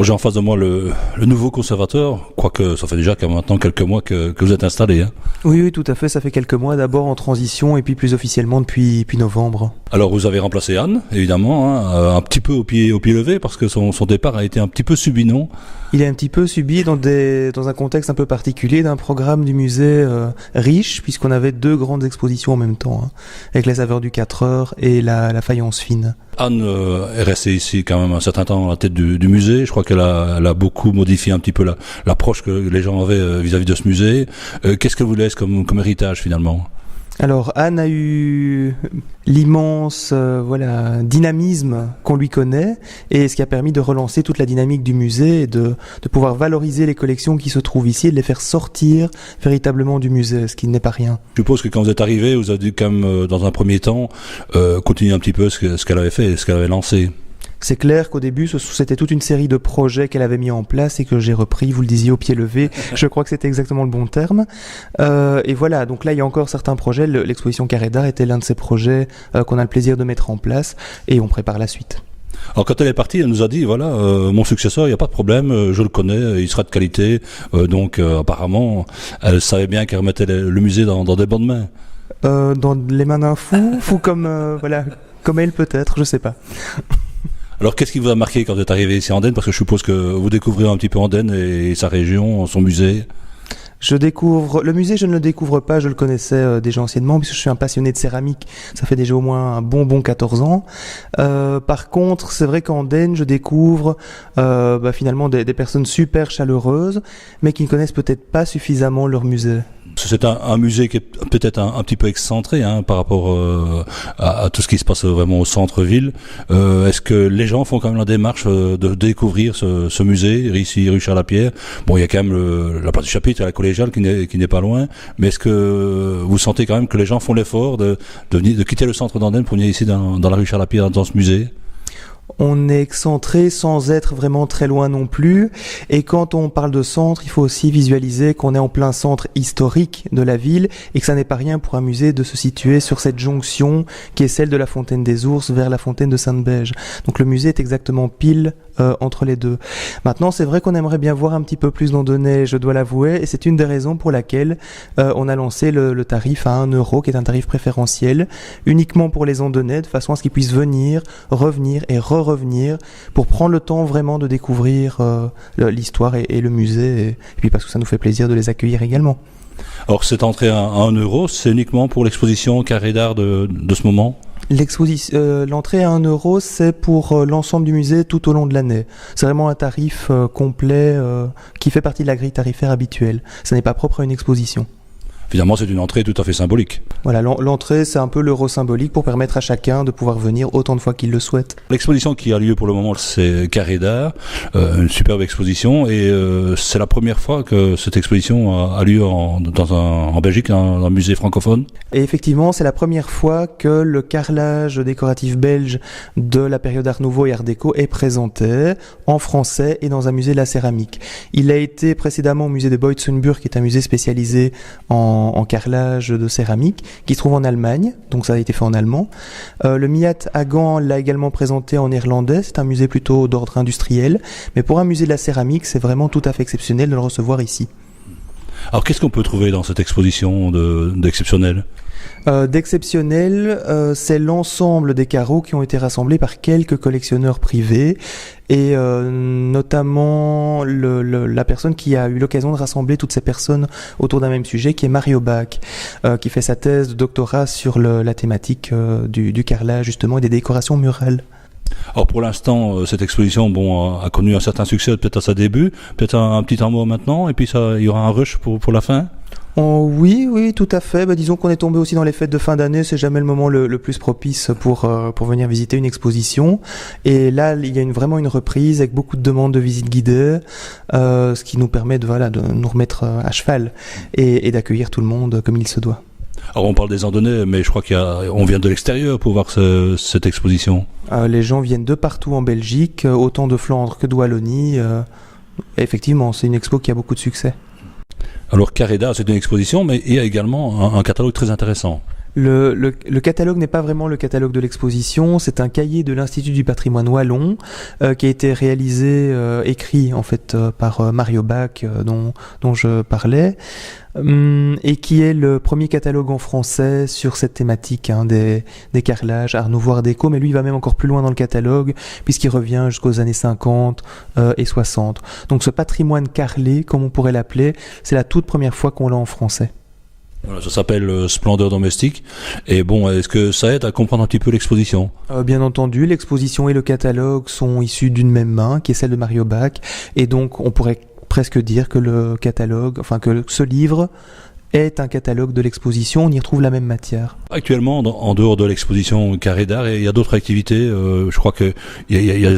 J'ai en face de moi le nouveau conservateur, quoique ça fait déjà maintenant quelques mois que vous êtes installé. Hein. Oui, tout à fait, ça fait quelques mois, d'abord en transition et puis plus officiellement depuis novembre. Alors vous avez remplacé Anne, évidemment, hein, un petit peu au pied levé, parce que son départ a été un petit peu subi, non ? Il est un petit peu subi dans un contexte un peu particulier d'un programme du musée riche, puisqu'on avait 2 grandes expositions en même temps, hein, avec les saveurs du 4 heures et la faïence fine. Anne est restée ici quand même un certain temps à la tête du musée. Je crois qu'elle a beaucoup modifié un petit peu l'approche que les gens avaient vis-à-vis de ce musée. Qu'est-ce qu'elle vous laisse comme héritage finalement ? Alors Anne a eu l'immense dynamisme qu'on lui connaît, et ce qui a permis de relancer toute la dynamique du musée et de pouvoir valoriser les collections qui se trouvent ici et de les faire sortir véritablement du musée, ce qui n'est pas rien. Je suppose que quand vous êtes arrivé, vous avez dû quand même dans un premier temps continuer un petit peu ce qu'elle avait fait, ce qu'elle avait lancé. C'est clair qu'au début, c'était toute une série de projets qu'elle avait mis en place et que j'ai repris, vous le disiez, au pied levé. Je crois que c'était exactement le bon terme. Et voilà, donc là, il y a encore certains projets. L'exposition Carré d'Art était l'un de ces projets qu'on a le plaisir de mettre en place, et on prépare la suite. Alors quand elle est partie, elle nous a dit, voilà, mon successeur, il n'y a pas de problème, je le connais, il sera de qualité. Donc apparemment, elle savait bien qu'elle remettait le musée dans des bonnes mains. Dans les mains d'un fou comme elle peut-être, je sais pas. Alors, qu'est-ce qui vous a marqué quand vous êtes arrivé ici à Andenne ? Parce que je suppose que vous découvrez un petit peu Andenne et sa région, son musée. Le musée, je ne le découvre pas, je le connaissais déjà anciennement, puisque je suis un passionné de céramique. Ça fait déjà au moins un bon 14 ans. Par contre, c'est vrai qu'en Andenne, je découvre finalement des personnes super chaleureuses, mais qui ne connaissent peut-être pas suffisamment leur musée. C'est un musée qui est peut-être un petit peu excentré par rapport à tout ce qui se passe vraiment au centre-ville. Est-ce que les gens font quand même la démarche de découvrir ce musée, ici rue Charles-Lapierre ? Bon, il y a quand même la place du Chapitre et la collégiale qui n'est pas loin, mais est-ce que vous sentez quand même que les gens font l'effort de quitter le centre d'Andenne pour venir ici dans la rue Charles-Lapierre, dans ce musée ? On est excentré sans être vraiment très loin non plus. Et quand on parle de centre, il faut aussi visualiser qu'on est en plein centre historique de la ville et que ça n'est pas rien pour un musée de se situer sur cette jonction qui est celle de la Fontaine des Ours vers la Fontaine de Sainte-Bège. Donc le musée est exactement pile entre les deux. Maintenant, c'est vrai qu'on aimerait bien voir un petit peu plus d'Andennais, je dois l'avouer, et c'est une des raisons pour laquelle on a lancé le tarif à 1 €, qui est un tarif préférentiel, uniquement pour les Andennais, de façon à ce qu'ils puissent venir, revenir et revenir pour prendre le temps vraiment de découvrir l'histoire et le musée, et puis parce que ça nous fait plaisir de les accueillir également. Alors cette entrée à 1 €, c'est uniquement pour l'exposition Carré d'Art de ce moment ? L'entrée à 1 €, c'est pour l'ensemble du musée tout au long de l'année. C'est vraiment un tarif complet qui fait partie de la grille tarifaire habituelle. Ça n'est pas propre à une exposition. Finalement, c'est une entrée tout à fait symbolique. Voilà, l'entrée, c'est un peu l'euro symbolique pour permettre à chacun de pouvoir venir autant de fois qu'il le souhaite. L'exposition qui a lieu pour le moment, c'est Carré d'Art, une superbe exposition, et c'est la première fois que cette exposition a lieu en Belgique, dans un musée francophone. Et effectivement, c'est la première fois que le carrelage décoratif belge de la période Art Nouveau et Art Déco est présenté en français et dans un musée de la céramique. Il a été précédemment au musée de Boitzenburg, qui est un musée spécialisé en carrelage de céramique, qui se trouve en Allemagne, donc ça a été fait en allemand. Le MIAT à Gand l'a également présenté en néerlandais, c'est un musée plutôt d'ordre industriel, mais pour un musée de la céramique, c'est vraiment tout à fait exceptionnel de le recevoir ici. Alors qu'est-ce qu'on peut trouver dans cette exposition d'exceptionnel ? D'exceptionnel, c'est l'ensemble des carreaux qui ont été rassemblés par quelques collectionneurs privés, et notamment la personne qui a eu l'occasion de rassembler toutes ces personnes autour d'un même sujet, qui est Mario Bach, qui fait sa thèse de doctorat sur la thématique du carrelage justement et des décorations murales. Alors pour l'instant, cette exposition a connu un certain succès peut-être à sa début, peut-être un petit temps maintenant, et puis il y aura un rush pour la fin. Oui, tout à fait. Disons qu'on est tombé aussi dans les fêtes de fin d'année, c'est jamais le moment le plus propice pour venir visiter une exposition. Et là, il y a vraiment une reprise avec beaucoup de demandes de visites guidées, ce qui nous permet de nous remettre à cheval et d'accueillir tout le monde comme il se doit. Alors on parle des Andennais, mais je crois qu'on vient de l'extérieur pour voir cette exposition. Les gens viennent de partout en Belgique, autant de Flandre que de Wallonie. Effectivement, c'est une expo qui a beaucoup de succès. Alors Carré d'Art, c'est une exposition, mais il y a également un catalogue très intéressant. Le catalogue n'est pas vraiment le catalogue de l'exposition, c'est un cahier de l'Institut du patrimoine wallon qui a été réalisé, écrit en fait par Mario Bach dont je parlais, et qui est le premier catalogue en français sur cette thématique des carrelages, Art Nouveau, Art Déco, mais lui il va même encore plus loin dans le catalogue puisqu'il revient jusqu'aux années 50 et 60. Donc ce patrimoine carrelé, comme on pourrait l'appeler, c'est la toute première fois qu'on l'a en français. Voilà, ça s'appelle Splendeur domestique. Et bon, est-ce que ça aide à comprendre un petit peu l'exposition ? Bien entendu, l'exposition et le catalogue sont issus d'une même main, qui est celle de Mario Bach, et donc on pourrait presque dire que le catalogue, enfin que ce livre est un catalogue de l'exposition, on y retrouve la même matière. Actuellement, en dehors de l'exposition Carré d'Art, il y a d'autres activités. Je crois qu'il y a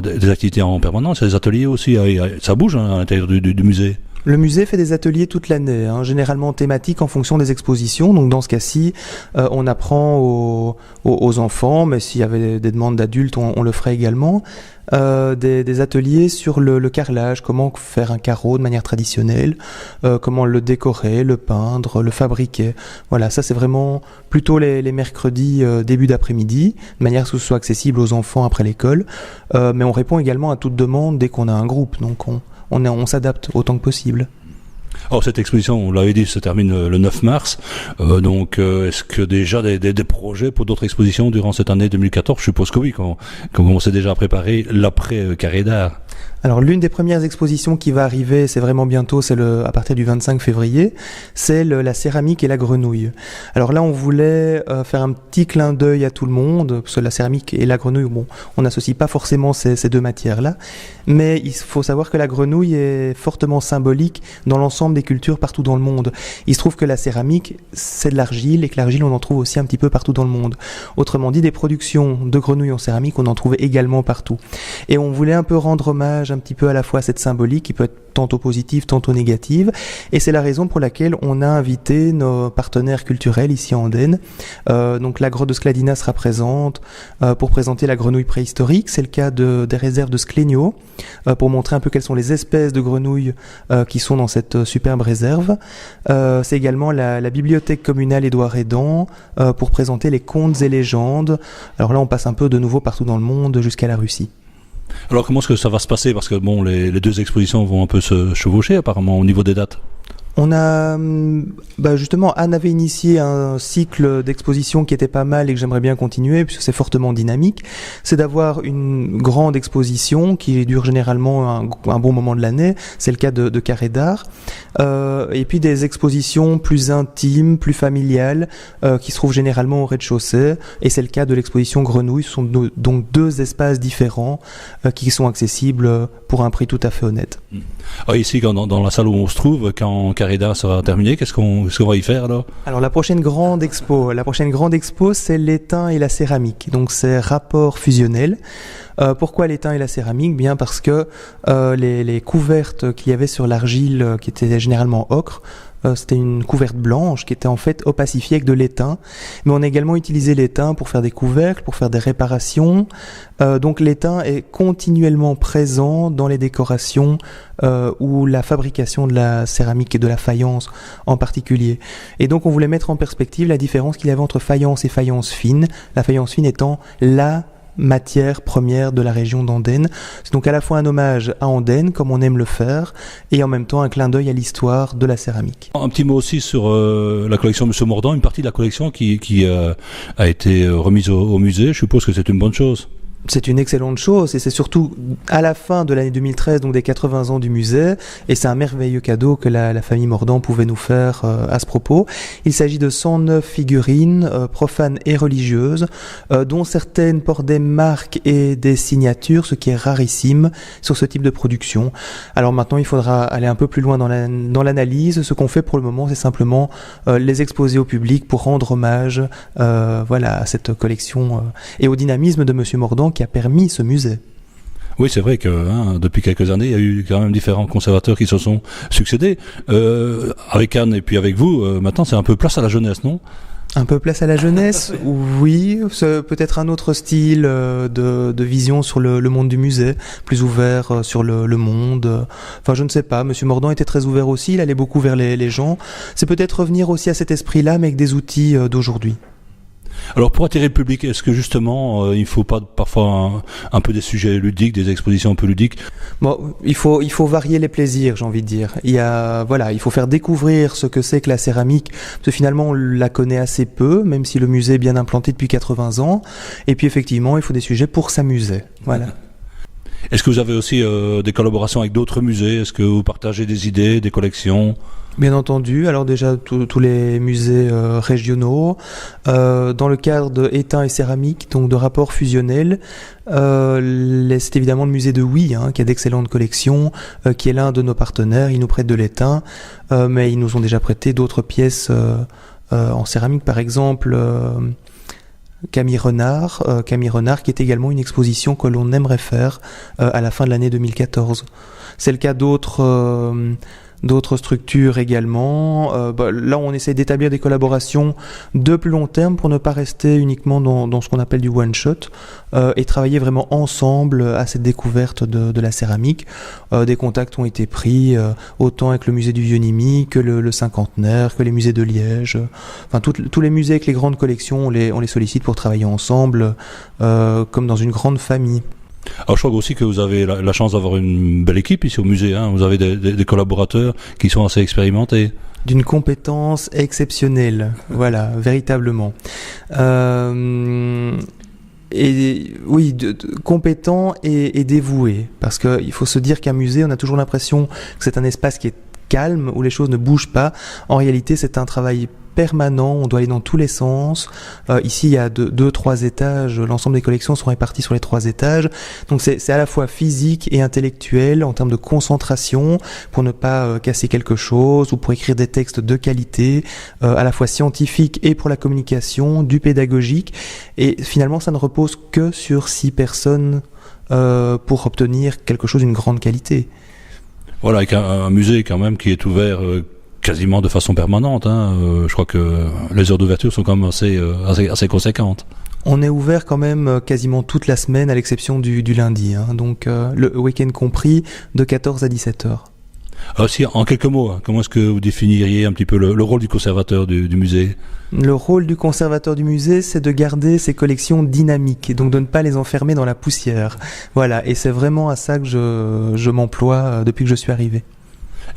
des activités en permanence, il y a des ateliers aussi. Ça bouge à l'intérieur du musée. Le musée fait des ateliers toute l'année, généralement thématiques en fonction des expositions. Donc dans ce cas-ci, on apprend aux enfants, mais s'il y avait des demandes d'adultes, on le ferait également, des ateliers sur le carrelage, comment faire un carreau de manière traditionnelle, comment le décorer, le peindre, le fabriquer. Voilà, ça c'est vraiment plutôt les mercredis début d'après-midi, de manière à ce que ce soit accessible aux enfants après l'école. Mais on répond également à toute demande dès qu'on a un groupe, donc on s'adapte autant que possible. Alors cette exposition, on l'avait dit, se termine le 9 mars. Donc est-ce que déjà des projets pour d'autres expositions durant cette année 2014 ? Je suppose que oui, quand on s'est déjà préparé l'après Carré d'Art. Alors l'une des premières expositions qui va arriver, c'est vraiment bientôt, c'est à partir du 25 février, c'est la céramique et la grenouille. Alors là on voulait faire un petit clin d'œil à tout le monde, parce que la céramique et la grenouille, bon, on n'associe pas forcément ces deux matières-là, mais il faut savoir que la grenouille est fortement symbolique dans l'ensemble des cultures partout dans le monde. Il se trouve que la céramique, c'est de l'argile, et que l'argile on en trouve aussi un petit peu partout dans le monde. Autrement dit, des productions de grenouilles en céramique, on en trouve également partout. Et on voulait un peu rendre hommage un petit peu à la fois à cette symbolique qui peut être tantôt positive, tantôt négative, et c'est la raison pour laquelle on a invité nos partenaires culturels ici en Andenne. Donc la grotte de Skladina sera présente pour présenter la grenouille préhistorique, c'est le cas des réserves de Sklenio, pour montrer un peu quelles sont les espèces de grenouilles qui sont dans cette superbe réserve. C'est également la bibliothèque communale Édouard Rédan pour présenter les contes et légendes. Alors là on passe un peu de nouveau partout dans le monde jusqu'à la Russie. Alors comment est-ce que ça va se passer ? Parce que bon, les deux expositions vont un peu se chevaucher apparemment au niveau des dates. On a, justement, Anne avait initié un cycle d'exposition qui était pas mal et que j'aimerais bien continuer puisque c'est fortement dynamique. C'est d'avoir une grande exposition qui dure généralement un bon moment de l'année. C'est le cas de Carré d'Art. Et puis des expositions plus intimes, plus familiales, qui se trouvent généralement au rez-de-chaussée. Et c'est le cas de l'exposition Grenouille. Ce sont donc deux espaces différents qui sont accessibles pour un prix tout à fait honnête. Alors ici, dans la salle où on se trouve, quand Carré d'Art sera terminé, qu'est-ce qu'on va y faire alors ? Alors la prochaine grande expo, c'est l'étain et la céramique. Donc c'est rapport fusionnel. Pourquoi l'étain et la céramique ? Bien parce que les couvertes qu'il y avait sur l'argile, qui étaient généralement ocre, c'était une couverte blanche qui était en fait opacifiée avec de l'étain. Mais on a également utilisé l'étain pour faire des couvercles, pour faire des réparations. Donc l'étain est continuellement présent dans les décorations ou la fabrication de la céramique et de la faïence en particulier. Et donc on voulait mettre en perspective la différence qu'il y avait entre faïence et faïence fine. La faïence fine étant la matière première de la région d'Andenne. C'est donc à la fois un hommage à Andenne, comme on aime le faire, et en même temps un clin d'œil à l'histoire de la céramique. Un petit mot aussi sur la collection Monsieur Mordant, une partie de la collection qui a été remise au musée. Je suppose que c'est une bonne chose. C'est une excellente chose et c'est surtout à la fin de l'année 2013, donc des 80 ans du musée, et c'est un merveilleux cadeau que la famille Mordant pouvait nous faire à ce propos. Il s'agit de 109 figurines profanes et religieuses, dont certaines portent des marques et des signatures, ce qui est rarissime sur ce type de production. Alors maintenant, il faudra aller un peu plus loin dans l'analyse. Ce qu'on fait pour le moment, c'est simplement les exposer au public pour rendre hommage à cette collection et au dynamisme de Monsieur Mordant qui a permis ce musée. Oui, c'est vrai que depuis quelques années, il y a eu quand même différents conservateurs qui se sont succédés. Avec Anne et puis avec vous, maintenant c'est un peu place à la jeunesse, non ? Un peu place à la jeunesse, oui, c'est peut-être un autre style de vision sur le monde du musée, plus ouvert sur le monde. Enfin, je ne sais pas, Monsieur Mordant était très ouvert aussi, il allait beaucoup vers les gens. C'est peut-être revenir aussi à cet esprit-là, mais avec des outils d'aujourd'hui. Alors pour attirer le public, est-ce que justement il faut pas parfois un peu des sujets ludiques, des expositions un peu ludiques? Bon, il faut varier les plaisirs, j'ai envie de dire. Il faut faire découvrir ce que c'est que la céramique, parce que finalement on la connaît assez peu, même si le musée est bien implanté depuis 80 ans. Et puis effectivement, il faut des sujets pour s'amuser. Voilà. Est-ce que vous avez aussi des collaborations avec d'autres musées? Est-ce que vous partagez des idées, des collections? Bien entendu, alors déjà tous les musées régionaux, dans le cadre de étain et céramique, donc de rapports fusionnels, c'est évidemment le musée de Huy, qui a d'excellentes collections, qui est l'un de nos partenaires, ils nous prêtent de l'étain, mais ils nous ont déjà prêté d'autres pièces en céramique, par exemple Camille Renard qui est également une exposition que l'on aimerait faire à la fin de l'année 2014. C'est le cas d'autres structures également. Là, on essaie d'établir des collaborations de plus long terme pour ne pas rester uniquement dans ce qu'on appelle du one-shot et travailler vraiment ensemble à cette découverte de la céramique. Des contacts ont été pris autant avec le musée du Vieux-Nimy que le Cinquantenaire, que les musées de Liège. Enfin, tous les musées avec les grandes collections, on les sollicite pour travailler ensemble comme dans une grande famille. Alors je crois aussi que vous avez la chance d'avoir une belle équipe ici au musée, Vous avez des collaborateurs qui sont assez expérimentés. D'une compétence exceptionnelle, voilà, véritablement. Et oui, compétent et dévoué, parce qu'il faut se dire qu'un musée, on a toujours l'impression que c'est un espace qui est calme, où les choses ne bougent pas. En réalité, c'est un travail permanent, on doit aller dans tous les sens. Ici, il y a 2-3 étages, l'ensemble des collections sont réparties sur les 3 étages. Donc c'est à la fois physique et intellectuel en termes de concentration pour ne pas casser quelque chose ou pour écrire des textes de qualité, à la fois scientifique et pour la communication, du pédagogique. Et finalement, ça ne repose que sur 6 personnes pour obtenir quelque chose d'une grande qualité. Voilà, avec un musée quand même qui est ouvert quasiment de façon permanente. Je crois que les heures d'ouverture sont quand même assez conséquentes. On est ouvert quand même quasiment toute la semaine, à l'exception du lundi, donc le week-end compris, de 14 à 17 heures. Alors si, en quelques mots, comment est-ce que vous définiriez un petit peu le rôle du conservateur du musée ? Le rôle du conservateur du musée, c'est de garder ses collections dynamiques, et donc de ne pas les enfermer dans la poussière. Voilà, et c'est vraiment à ça que je m'emploie depuis que je suis arrivé.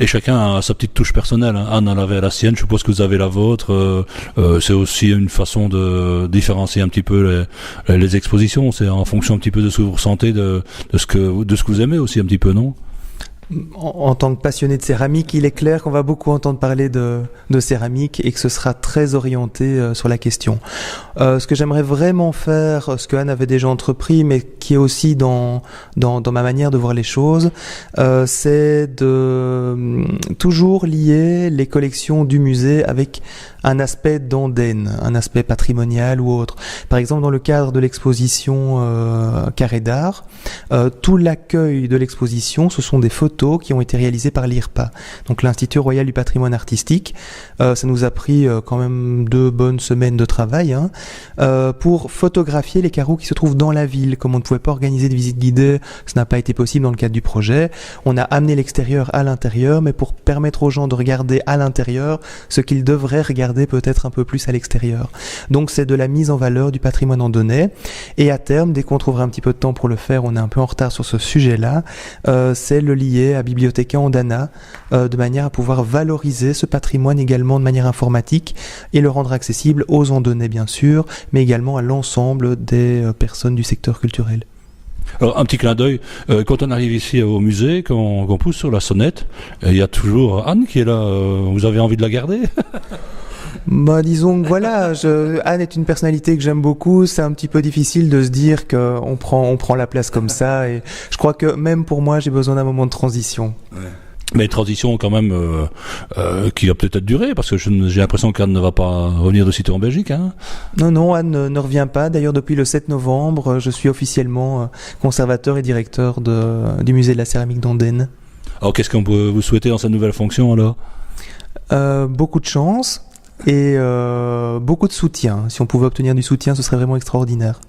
Et chacun a sa petite touche personnelle. Anne en avait la sienne, je suppose que vous avez la vôtre. C'est aussi une façon de différencier un petit peu les expositions. C'est en fonction un petit peu de ce que vous ressentez, de ce que vous aimez aussi un petit peu, non ? En tant que passionné de céramique, il est clair qu'on va beaucoup entendre parler de céramique et que ce sera très orienté sur la question. Ce que j'aimerais vraiment faire, ce que Anne avait déjà entrepris, mais qui est aussi dans ma manière de voir les choses, c'est de toujours lier les collections du musée avec un aspect d'Andenne, un aspect patrimonial ou autre. Par exemple, dans le cadre de l'exposition Carré d'Art, tout l'accueil de l'exposition, ce sont des photos qui ont été réalisées par l'IRPA, donc l'Institut Royal du Patrimoine Artistique. Ça nous a pris quand même 2 bonnes semaines de travail pour photographier les carreaux qui se trouvent dans la ville. Comme on ne pouvait pas organiser de visite guidée, ce n'a pas été possible dans le cadre du projet. On a amené l'extérieur à l'intérieur, mais pour permettre aux gens de regarder à l'intérieur ce qu'ils devraient regarder peut-être un peu plus à l'extérieur. Donc c'est de la mise en valeur du patrimoine andonnais. Et à terme, dès qu'on trouvera un petit peu de temps pour le faire, on est un peu en retard sur ce sujet-là, c'est le lier à Bibliotheca Andana, de manière à pouvoir valoriser ce patrimoine également de manière informatique et le rendre accessible aux andonnais bien sûr, mais également à l'ensemble des personnes du secteur culturel. Alors un petit clin d'œil, quand on arrive ici au musée, quand on pousse sur la sonnette, il y a toujours Anne qui est là, vous avez envie de la garder ? Disons que voilà, Anne est une personnalité que j'aime beaucoup, c'est un petit peu difficile de se dire qu'on prend la place comme ça, et je crois que même pour moi, j'ai besoin d'un moment de transition. Ouais. Mais transition quand même qui va peut-être durer, parce que j'ai l'impression qu'Anne ne va pas revenir de sitôt en Belgique. Non, Anne ne revient pas. D'ailleurs, depuis le 7 novembre, je suis officiellement conservateur et directeur du musée de la céramique d'Andenne. Alors qu'est-ce qu'on peut vous souhaiter dans cette nouvelle fonction alors ? Beaucoup de chance. et beaucoup de soutien. Si on pouvait obtenir du soutien, ce serait vraiment extraordinaire.